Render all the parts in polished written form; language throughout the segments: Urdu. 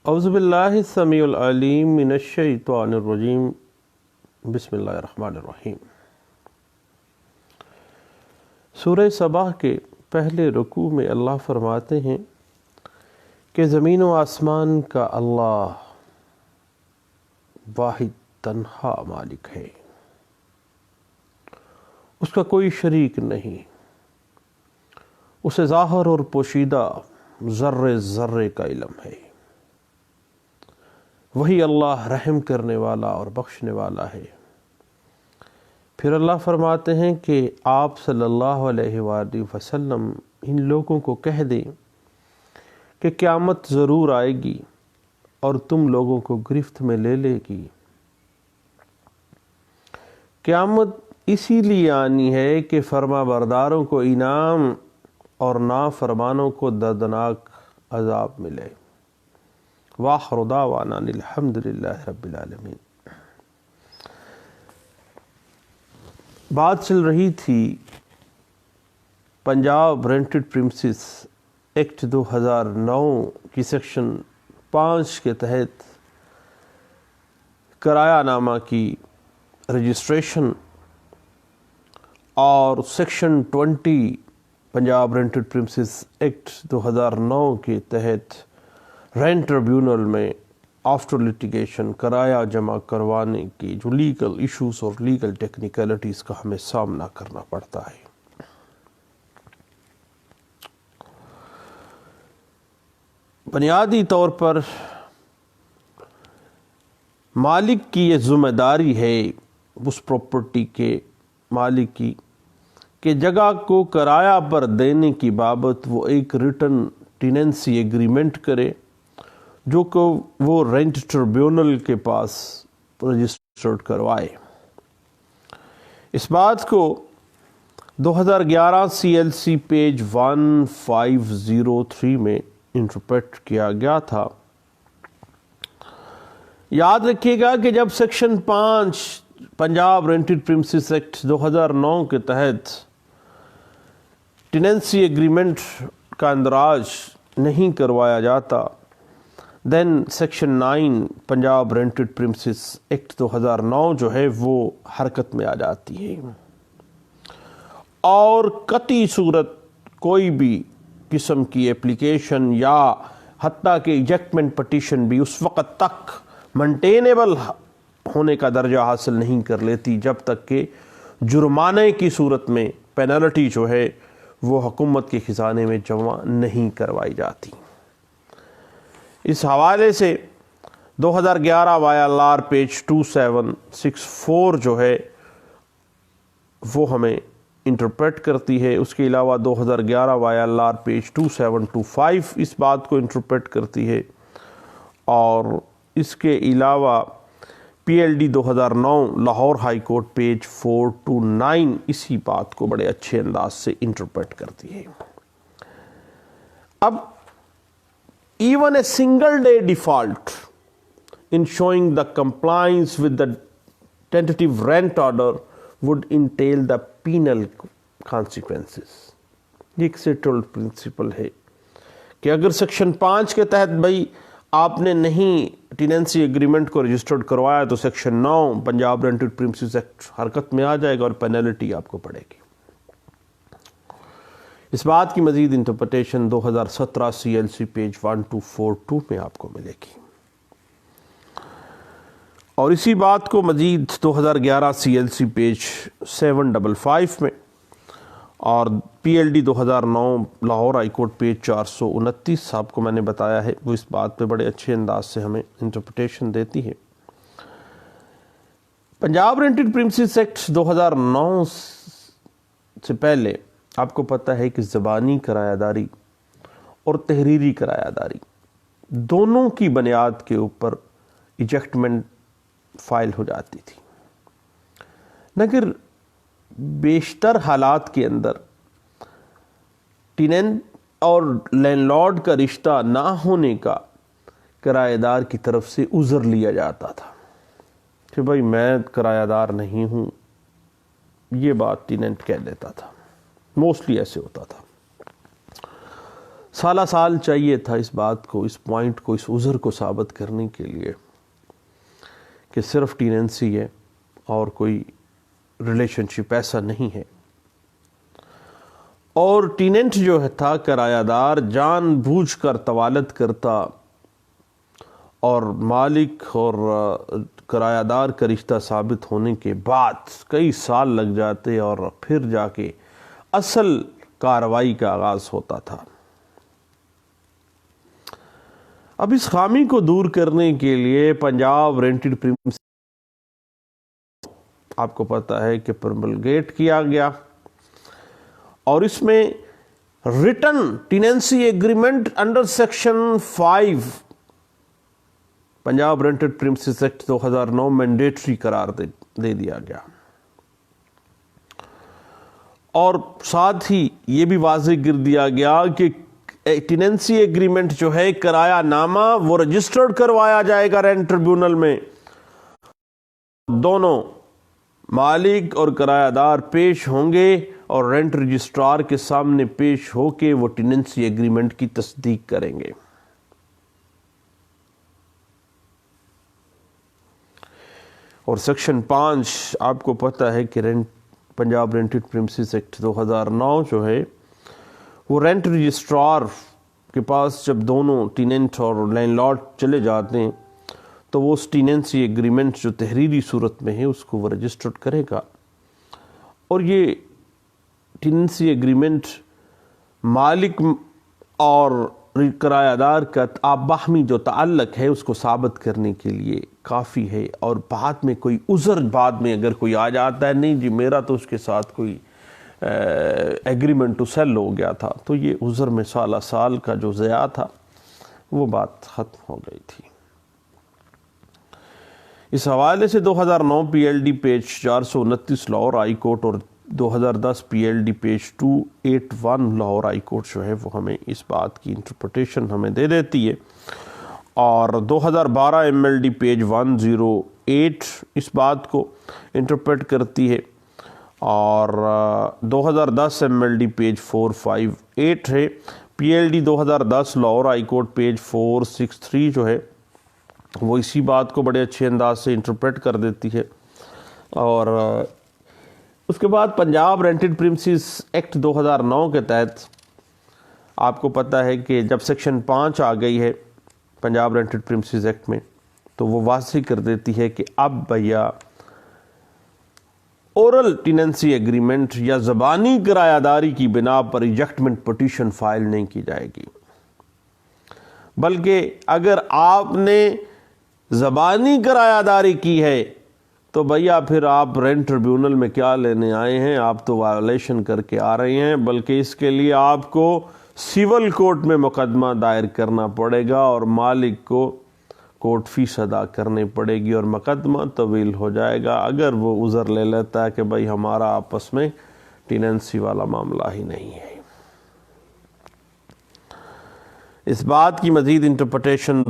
اعوذ باللہ السمیع العلیم من الشیطان الرجیم بسم اللہ الرحمن الرحیم۔ سورہ سبا کے پہلے رکوع میں اللہ فرماتے ہیں کہ زمین و آسمان کا اللہ واحد تنہا مالک ہے، اس کا کوئی شریک نہیں، اسے ظاہر اور پوشیدہ ذرے ذرے کا علم ہے۔ وہی اللہ رحم کرنے والا اور بخشنے والا ہے۔ پھر اللہ فرماتے ہیں کہ آپ صلی اللہ علیہ وآلہ وسلم ان لوگوں کو کہہ دیں کہ قیامت ضرور آئے گی اور تم لوگوں کو گرفت میں لے لے گی۔ قیامت اسی لیے آنی ہے کہ فرما برداروں کو انعام اور نافرمانوں کو دردناک عذاب ملے۔ وآخر دعوانا الحمدللہ رب العالمین۔ بات چل رہی تھی پنجاب رینٹڈ پریمسز ایکٹ 2009 کی سیکشن 5 کے تحت کرایہ نامہ کی رجسٹریشن اور section 20 Punjab rented premises act 2009 کے تحت رینٹ ٹریبیونل میں آفٹر لیٹیگیشن کرایہ جمع کروانے کی جو لیگل ایشوز اور لیگل ٹیکنیکلٹیز کا ہمیں سامنا کرنا پڑتا ہے۔ بنیادی طور پر مالک کی یہ ذمہ داری ہے اس پراپرٹی کے مالک کی کہ جگہ کو کرایہ پر دینے کی بابت وہ ایک ریٹن ٹیننسی ایگریمنٹ کرے جو کہ وہ رینٹ ٹریبیونل کے پاس رجسٹرڈ کروائے۔ اس بات کو 2011 CLC پیج 1503 میں انٹرپریٹ کیا گیا تھا۔ یاد رکھیے گا کہ جب section 5 Punjab rented premises act 2009 کے تحت ٹیننسی ایگریمنٹ کا اندراج نہیں کروایا جاتا، دین section 9 Punjab rented premises act 2009 جو ہے وہ حرکت میں آ جاتی ہے، اور قطعی صورت کوئی بھی قسم کی اپلیکیشن یا حتیٰ کہ ایجیکٹمنٹ پٹیشن بھی اس وقت تک مینٹینیبل ہونے کا درجہ حاصل نہیں کر لیتی جب تک کہ جرمانے کی صورت میں پینلٹی جو ہے وہ حکومت کے خزانے میں جمع نہیں کروائی جاتی۔ اس حوالے سے 2011 YLR پیج 2764 جو ہے وہ ہمیں انٹرپریٹ کرتی ہے۔ اس کے علاوہ 2011 YLR پیج 2725 اس بات کو انٹرپریٹ کرتی ہے، اور اس کے علاوہ PLD 2009 Lahore high court page 429 اسی بات کو بڑے اچھے انداز سے انٹرپریٹ کرتی ہے۔ اب even a single day default in showing the compliance with the tentative rent order would entail the penal consequences۔ یہ ایک سیٹلڈ پرنسپل ہے کہ اگر سیکشن 5 کے تحت بھائی آپ نے نہیں ٹیننسی ایگریمنٹ کو رجسٹرڈ کروایا تو section 9 Punjab rented premises act حرکت میں آ جائے گا اور پینلٹی آپ کو پڑے گی۔ اس بات کی مزید انٹرپریٹیشن 2017 CLC پیج 1242 میں آپ کو ملے گی، اور اسی بات کو مزید 2011 CLC پیج 755 میں اور PLD 2009 Lahore high court page 429 آپ کو میں نے بتایا ہے، وہ اس بات پہ بڑے اچھے انداز سے ہمیں انٹرپریٹیشن دیتی ہے۔ پنجاب رینٹڈ پریمسز ایکٹ 2009 سے پہلے آپ کو پتہ ہے کہ زبانی کرایہ داری اور تحریری کرایہ داری دونوں کی بنیاد کے اوپر ایجیکٹمنٹ فائل ہو جاتی تھی، مگر بیشتر حالات کے اندر ٹیننٹ اور لینڈ لارڈ کا رشتہ نہ ہونے کا کرایہ دار کی طرف سے عذر لیا جاتا تھا کہ بھائی میں کرایہ دار نہیں ہوں، یہ بات ٹیننٹ کہہ لیتا تھا، موسٹلی ایسے ہوتا تھا۔ سالہ سال چاہیے تھا اس بات کو، اس پوائنٹ کو، اس عذر کو ثابت کرنے کے لیے کہ صرف ٹیننسی ہے اور کوئی ریلیشن شپ ایسا نہیں ہے۔ اور ٹیننٹ جو تھا کرایہ دار جان بوجھ کر طوالت کرتا اور مالک اور کرایہ دار کا رشتہ ثابت ہونے کے بعد کئی سال لگ جاتے اور پھر جا کے اصل کارروائی کا آغاز ہوتا تھا۔ اب اس خامی کو دور کرنے کے لیے پنجاب رینٹڈ پریمس آپ کو پتہ ہے کہ پرملگیٹ کیا گیا، اور اس میں return Tennessee agreement under section 5 Punjab rented premises act 2009 mandatory قرار دے دیا گیا، اور ساتھ ہی یہ بھی واضح کر دیا گیا کہ ٹیننسی ایگریمنٹ جو ہے کرایہ نامہ وہ رجسٹرڈ کروایا جائے گا رینٹ ٹریبیونل میں، دونوں مالک اور کرایہ دار پیش ہوں گے اور رینٹ رجسٹرار کے سامنے پیش ہو کے وہ ٹیننسی ایگریمنٹ کی تصدیق کریں گے۔ اور سیکشن 5 آپ کو پتہ ہے کہ پنجاب رینٹڈ پریمسز ایکٹ 2009 جو ہے وہ رینٹ رجسٹرار کے پاس جب دونوں ٹیننٹ اور لینڈ لارڈ چلے جاتے ہیں تو وہ اس ٹیننسی ایگریمنٹ جو تحریری صورت میں ہے اس کو وہ رجسٹرڈ کرے گا، اور یہ ٹیننسی ایگریمنٹ مالک اور کرایہ دار کا باہمی جو تعلق ہے اس کو ثابت کرنے کے لیے کافی ہے، اور بعد میں کوئی عذر بعد میں اگر کوئی آ جاتا ہے نہیں جی میرا تو اس کے ساتھ کوئی ایگریمنٹ ٹو سیل ہو گیا تھا، تو یہ عذر میں سالہ سال کا جو ضیاع تھا وہ بات ختم ہو گئی تھی۔ اس حوالے سے 2009 P L D page 429 Lahore high court اور 2010 P L D page 281 Lahore high court جو ہے وہ ہمیں اس بات کی انٹرپریٹیشن ہمیں دے دیتی ہے، اور 2012 ایم ایل ڈی پیج 108 اس بات کو انٹرپریٹ کرتی ہے، اور 2010 ایم ایل ڈی پیج 458 ہے، P L D 2010 Lahore high court page 463 جو ہے وہ اسی بات کو بڑے اچھے انداز سے انٹرپریٹ کر دیتی ہے۔ اور اس کے بعد پنجاب رینٹڈ پریمسز ایکٹ 2009 کے تحت آپ کو پتہ ہے کہ جب سیکشن 5 آ گئی ہے پنجاب رینٹڈ پریمسز ایکٹ میں تو وہ واضح کر دیتی ہے کہ اب بھیا اورل ٹیننسی ایگریمنٹ یا زبانی کرایہ داری کی بنا پر ایجیکٹمنٹ پٹیشن فائل نہیں کی جائے گی، بلکہ اگر آپ نے زبانی کرایہ داری کی ہے تو بھیا پھر آپ رینٹ ٹریبیونل میں کیا لینے آئے ہیں، آپ تو وائلیشن کر کے آ رہے ہیں، بلکہ اس کے لیے آپ کو سول کورٹ میں مقدمہ دائر کرنا پڑے گا اور مالک کو کورٹ فیس ادا کرنی پڑے گی، اور مقدمہ طویل ہو جائے گا اگر وہ عذر لے لیتا ہے کہ بھائی ہمارا آپس میں ٹیننسی والا معاملہ ہی نہیں ہے۔ اس بات کی مزید انٹرپریٹیشن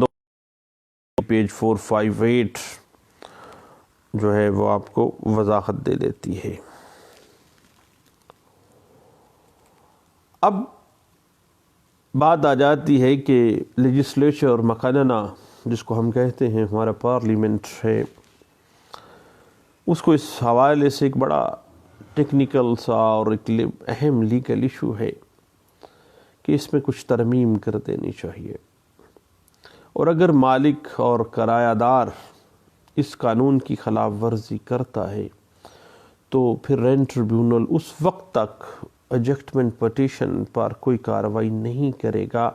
پیج 458 جو ہے وہ آپ کو وضاحت دے دیتی ہے۔ اب بات آ جاتی ہے کہ لیجسلیچر مقننہ جس کو ہم کہتے ہیں ہمارا پارلیمنٹ ہے، اس کو اس حوالے سے ایک بڑا ٹیکنیکل سا اور ایک اہم لیگل ایشو ہے کہ اس میں کچھ ترمیم کر دینی چاہیے، اور اگر مالک اور کرایہ دار اس قانون کی خلاف ورزی کرتا ہے تو پھر رینٹ ٹریبیونل اس وقت تک ایجیکٹمنٹ پٹیشن پر کوئی کارروائی نہیں کرے گا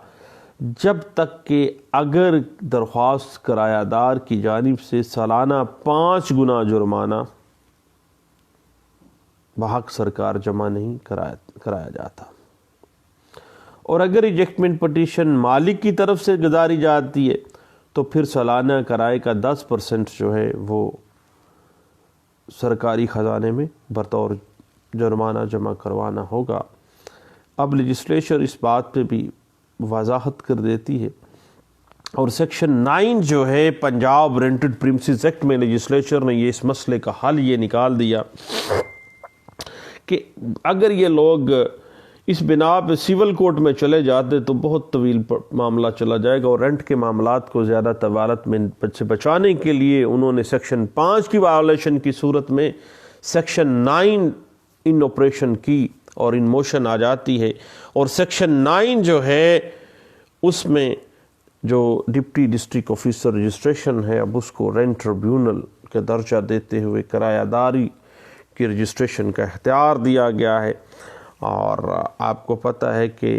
جب تک کہ اگر درخواست کرایہ دار کی جانب سے سالانہ 5 گنا جرمانہ بحق سرکار جمع نہیں کرایا جاتا، اور اگر ایجیکٹمنٹ پٹیشن مالک کی طرف سے گزاری جاتی ہے تو پھر سالانہ کرائے کا 10% جو ہے وہ سرکاری خزانے میں بطور جرمانہ جمع کروانا ہوگا۔ اب لیجسلیچر اس بات پہ بھی وضاحت کر دیتی ہے، اور سیکشن 9 جو ہے پنجاب رینٹڈ پریمسز ایکٹ میں لیجسلیچر نے یہ اس مسئلے کا حل یہ نکال دیا کہ اگر یہ لوگ اس بنا پہ سول کورٹ میں چلے جاتے تو بہت طویل معاملہ چلا جائے گا، اور رینٹ کے معاملات کو زیادہ طوالت میں سے بچانے کے لیے انہوں نے سیکشن 5 کی وائلیشن کی صورت میں سیکشن 9 ان آپریشن کی اور ان موشن آ جاتی ہے، اور سیکشن 9 جو ہے اس میں جو ڈپٹی ڈسٹرکٹ آفیسر رجسٹریشن ہے، اب اس کو رینٹ ٹریبیونل کا درجہ دیتے ہوئے کرایہ داری کی رجسٹریشن کا اختیار دیا گیا ہے۔ اور آپ کو پتہ ہے کہ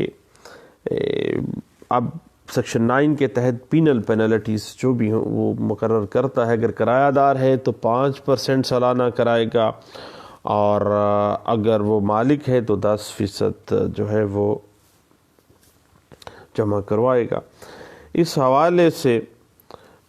اب سیکشن 9 کے تحت پینل پینلٹیز جو بھی ہوں وہ مقرر کرتا ہے۔ اگر کرایہ دار ہے تو 5% سالانہ کرائے گا، اور اگر وہ مالک ہے تو 10% جو ہے وہ جمع کروائے گا۔ اس حوالے سے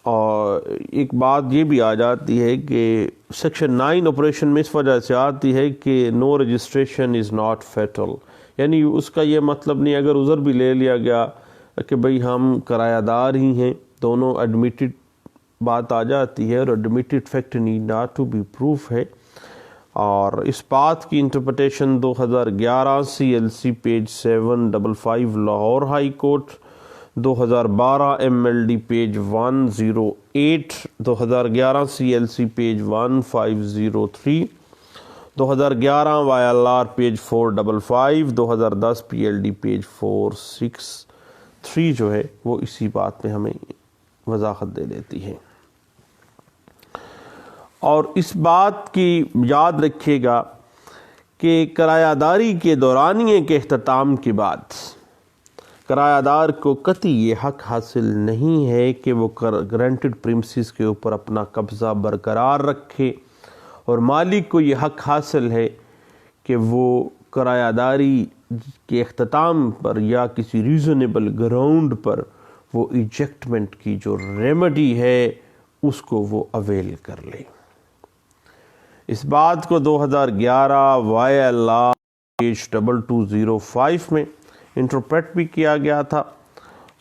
اور ایک بات یہ بھی آ جاتی ہے کہ سیکشن 9 آپریشن میں اس وجہ سے آتی ہے کہ نو رجسٹریشن از ناٹ فیٹل، یعنی اس کا یہ مطلب نہیں اگر عذر بھی لے لیا گیا کہ بھئی ہم کرایہ دار ہی ہیں، دونوں ایڈمیٹڈ بات آ جاتی ہے، اور admitted fact need not to be proof ہے۔ اور اس بات کی interpretation 2011 CLC page 755 Lahore high court, 2012 MLD page 108، 2011 CLC page 1503، 2011 YLR page 455، 2010 PLD page 463 جو ہے وہ اسی بات میں ہمیں وضاحت دے دیتی ہے۔ اور اس بات کی یاد رکھیے گا کہ کرایہ داری کے دورانیے کے اختتام کے بعد کرایہ دار کو قطعی یہ حق حاصل نہیں ہے کہ وہ رینٹڈ پریمسز کے اوپر اپنا قبضہ برقرار رکھے، اور مالک کو یہ حق حاصل ہے کہ وہ کرایہ داری کے اختتام پر یا کسی ریزنیبل گراؤنڈ پر وہ ایجیکٹمنٹ کی جو ریمیڈی ہے اس کو وہ اویل کر لے۔ اس بات کو 2011 YLR پیج 2205 میں انٹرپریٹ بھی کیا گیا تھا،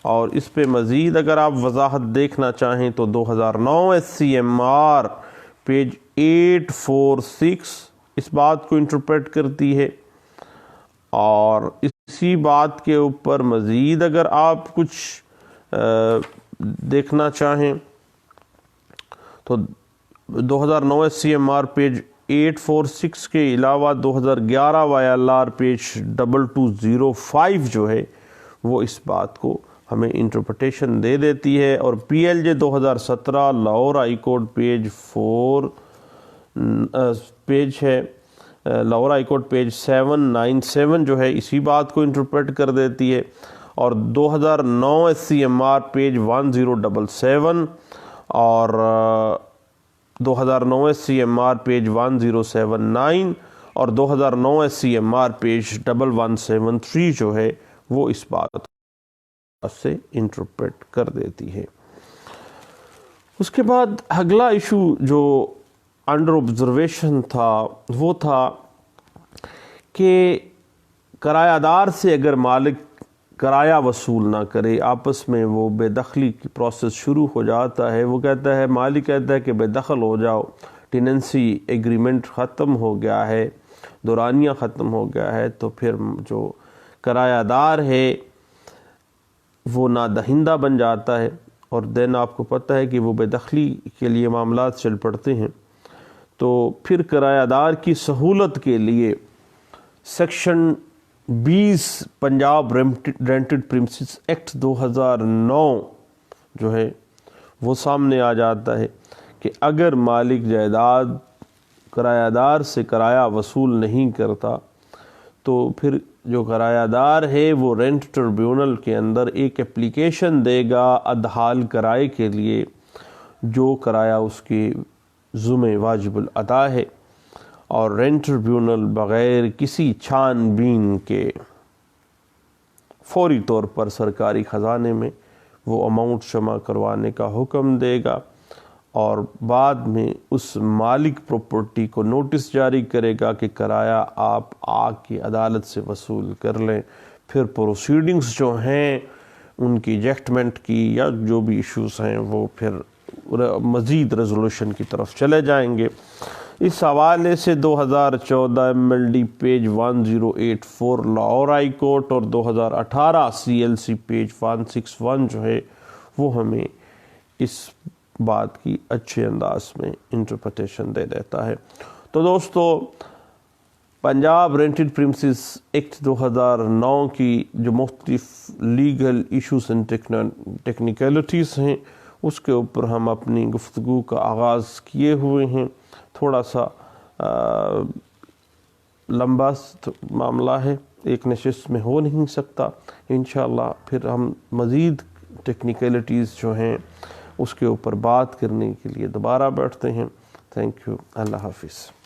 اور اس پہ مزید اگر آپ وضاحت دیکھنا چاہیں تو 2009 SCMR پیج 846 اس بات کو انٹرپریٹ کرتی ہے۔ اور اسی بات کے اوپر مزید اگر آپ کچھ دیکھنا چاہیں تو 2009 SCMR پیج 846 کے علاوہ 2011 YLR پیج 2205 جو ہے وہ اس بات کو ہمیں انٹرپریٹیشن دے دیتی ہے، اور PLJ 2017 Lahore high court page 4 page ہے، لاہور ہائی کورٹ پیج 797 جو ہے اسی بات کو انٹرپریٹ کر دیتی ہے، اور 2009 SCMR پیج 1077 اور 2009 SCMR پیج 1079 اور 2009 SCMR پیج 1173 جو ہے وہ اس بات سے انٹرپریٹ کر دیتی ہے۔ اس کے بعد اگلا ایشو جو انڈر آبزرویشن تھا وہ تھا کہ کرایہ دار سے اگر مالک کرایہ وصول نہ کرے، آپس میں وہ بے دخلی کی پروسیس شروع ہو جاتا ہے، وہ کہتا ہے، مالک کہتا ہے کہ بے دخل ہو جاؤ، ٹیننسی ایگریمنٹ ختم ہو گیا ہے، دورانیہ ختم ہو گیا ہے، تو پھر جو کرایہ دار ہے وہ نادہندہ بن جاتا ہے، اور دین آپ کو پتہ ہے کہ وہ بے دخلی کے لیے معاملات چل پڑتے ہیں۔ تو پھر کرایہ دار کی سہولت کے لیے section 20 Punjab rented premises act 2009 جو ہے وہ سامنے آ جاتا ہے کہ اگر مالک جائیداد کرایہ دار سے کرایہ وصول نہیں کرتا تو پھر جو کرایہ دار ہے وہ رینٹ ٹریبیونل کے اندر ایک اپلیکیشن دے گا ادحال کرائے کے لیے، جو کرایہ اس کے ذمہ واجب الادا ہے، اور رینٹ ٹریبیونل بغیر کسی چھان بین کے فوری طور پر سرکاری خزانے میں وہ اماؤنٹ جمع کروانے کا حکم دے گا، اور بعد میں اس مالک پراپرٹی کو نوٹس جاری کرے گا کہ کرایہ آپ آ کے عدالت سے وصول کر لیں۔ پھر پروسیڈنگز جو ہیں ان کی ایجیکٹمنٹ کی یا جو بھی ایشوز ہیں وہ پھر مزید ریزولوشن کی طرف چلے جائیں گے۔ اس حوالے سے 2014 MLD page 1084 Lahore high court اور 2018 CLC پیج 161 جو ہے وہ ہمیں اس بات کی اچھے انداز میں انٹرپریٹیشن دے دیتا ہے۔ تو دوستو، پنجاب رینٹڈ پریمسز ایکٹ 2009 کی جو مختلف لیگل ایشوز اینڈ ٹیکنیکلٹیز ہیں اس کے اوپر ہم اپنی گفتگو کا آغاز کیے ہوئے ہیں۔ تھوڑا سا لمبا معاملہ ہے، ایک نشست میں ہو نہیں سکتا، انشاءاللہ پھر ہم مزید ٹیکنیکلٹیز جو ہیں اس کے اوپر بات کرنے کے لیے دوبارہ بیٹھتے ہیں۔ تھینک یو، اللہ حافظ۔